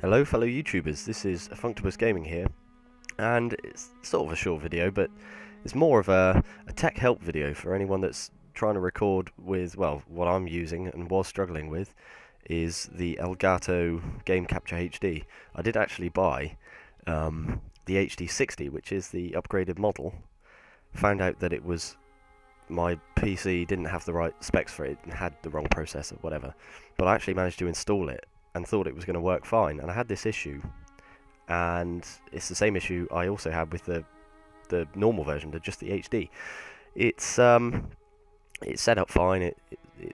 Hello fellow YouTubers, this is Funktapus Gaming here, and it's sort of a short video, but it's more of a tech help video for anyone that's trying to record with, well, what I'm using and was struggling with is the Elgato Game Capture HD. I did actually buy the HD60, which is the upgraded model. Found out that it was, my PC didn't have the right specs for it and had the wrong processor, whatever, but I actually managed to install it and thought it was going to work fine, and I had this issue, and it's the same issue I also had with the normal version, just the HD. It's set up fine, it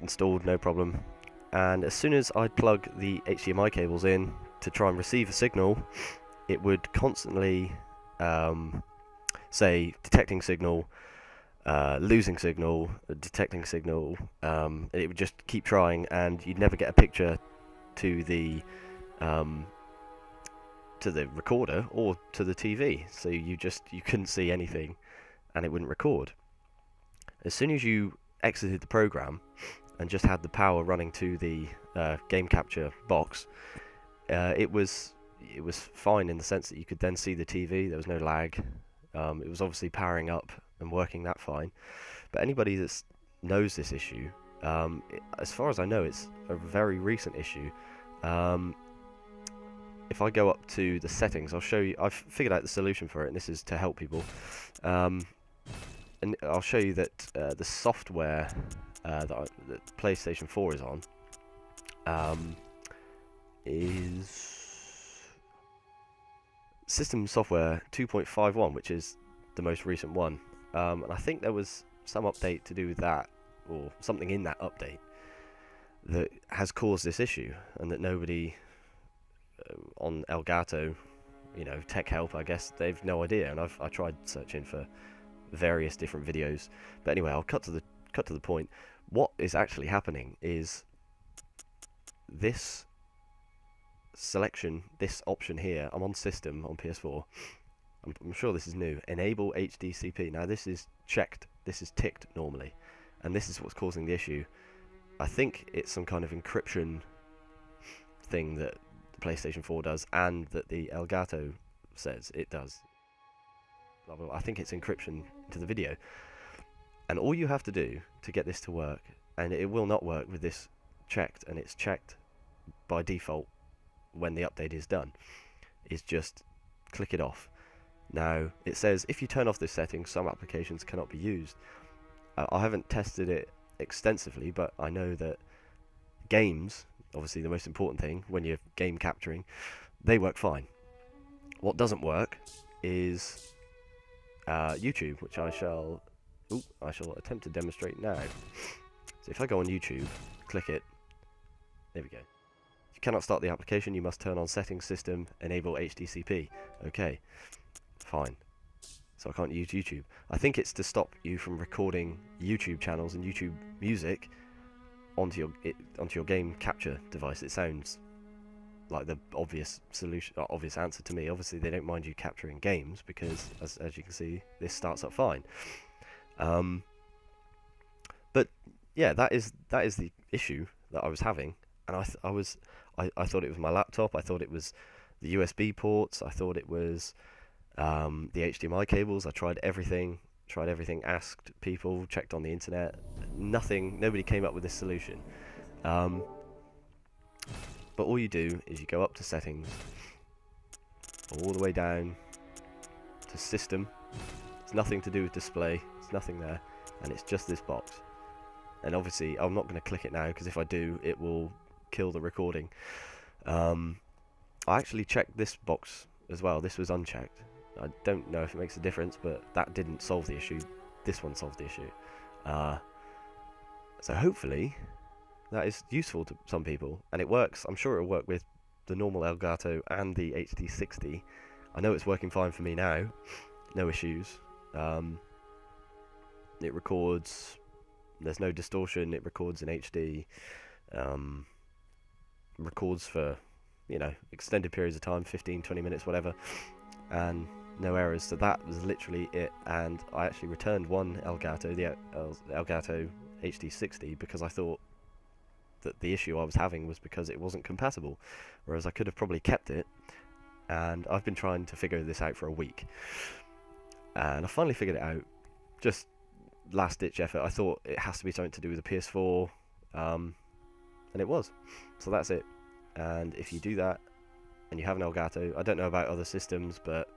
installed no problem, and as soon as I'd plug the HDMI cables in to try and receive a signal, it would constantly say detecting signal, losing signal, detecting signal. It would just keep trying, and you'd never get a picture to the recorder or to the TV, so you couldn't see anything, and it wouldn't record. As soon as you exited the program and just had the power running to the game capture box, it was fine in the sense that you could then see the TV. There was no lag. It was obviously powering up and working that fine. But anybody that knows this issue, as far as I know, it's a very recent issue. If I go up to the settings, I'll show you. I've figured out the solution for it, and this is to help people. And I'll show you that the software that PlayStation 4 is on is System Software 2.51, which is the most recent one. And I think there was some update to do with that, or something in that update that has caused this issue, and that nobody on Elgato, tech help, I guess, they've no idea. And I tried searching for various different videos, but anyway, I'll cut to the point. What is actually happening is this selection, this option here. I'm on system on PS4. I'm sure this is new. Enable HDCP. Now this is checked. This is ticked normally, and this is what's causing the issue. I think it's some kind of encryption thing that the PlayStation 4 does, and that the Elgato says it does. Blah, blah, blah. I think it's encryption into the video. And all you have to do to get this to work, and it will not work with this checked, and it's checked by default when the update is done, is just click it off. Now, it says if you turn off this setting, some applications cannot be used. I haven't tested it extensively, but I know that games, obviously the most important thing when you're game capturing, they work fine. What doesn't work is YouTube, which I shall attempt to demonstrate now. So if I go on YouTube, click it, there we go. You cannot start the application, you must turn on settings, system, enable HDCP. Okay, fine. So I can't use YouTube. I think it's to stop you from recording YouTube channels and YouTube music onto your game capture device. It sounds like the obvious solution, obvious answer to me. Obviously, they don't mind you capturing games because, as you can see, this starts up fine. But yeah, that is the issue that I was having, and I thought it was my laptop. I thought it was the USB ports. I thought it was the HDMI cables. I tried everything, asked people, checked on the internet. Nobody came up with this solution. But all you do is you go up to settings, all the way down to system. It's nothing to do with display, it's nothing there, and it's just this box. And obviously I'm not going to click it now, because if I do, it will kill the recording. I actually checked this box as well. This was unchecked. I don't know if it makes a difference, but that didn't solve the issue. This one solved the issue. So hopefully that is useful to some people, and it works. I'm sure it'll work with the normal Elgato and the HD60. I know it's working fine for me now. No issues. It records. There's no distortion. It records in HD. Records for, extended periods of time, 15, 20 minutes, whatever, and no errors. So that was literally it. And I actually returned one Elgato, the Elgato HD60, because I thought that the issue I was having was because it wasn't compatible, whereas I could have probably kept it. And I've been trying to figure this out for a week, and I finally figured it out. Just last ditch effort. I thought it has to be something to do with the PS4, and it was. So that's it. And if you do that and you have an Elgato, I don't know about other systems, but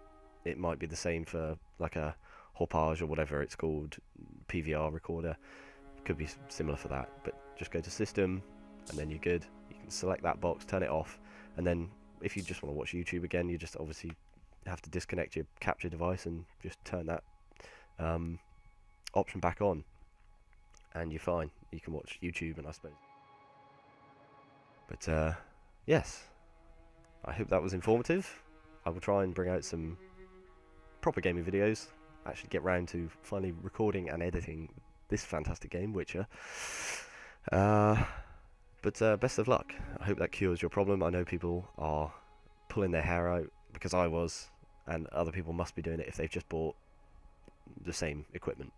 it might be the same for like a Hauppauge or whatever it's called, PVR recorder. It could be similar for that, but just go to System, and then you're good. You can select that box, turn it off, and then if you just want to watch YouTube again, you just obviously have to disconnect your capture device and just turn that option back on, and you're fine. You can watch YouTube, and I suppose. But yes, I hope that was informative. I will try and bring out some proper gaming videos, actually get round to finally recording and editing this fantastic game, Witcher. But best of luck. I hope that cures your problem. I know people are pulling their hair out, because I was, and other people must be doing it if they've just bought the same equipment.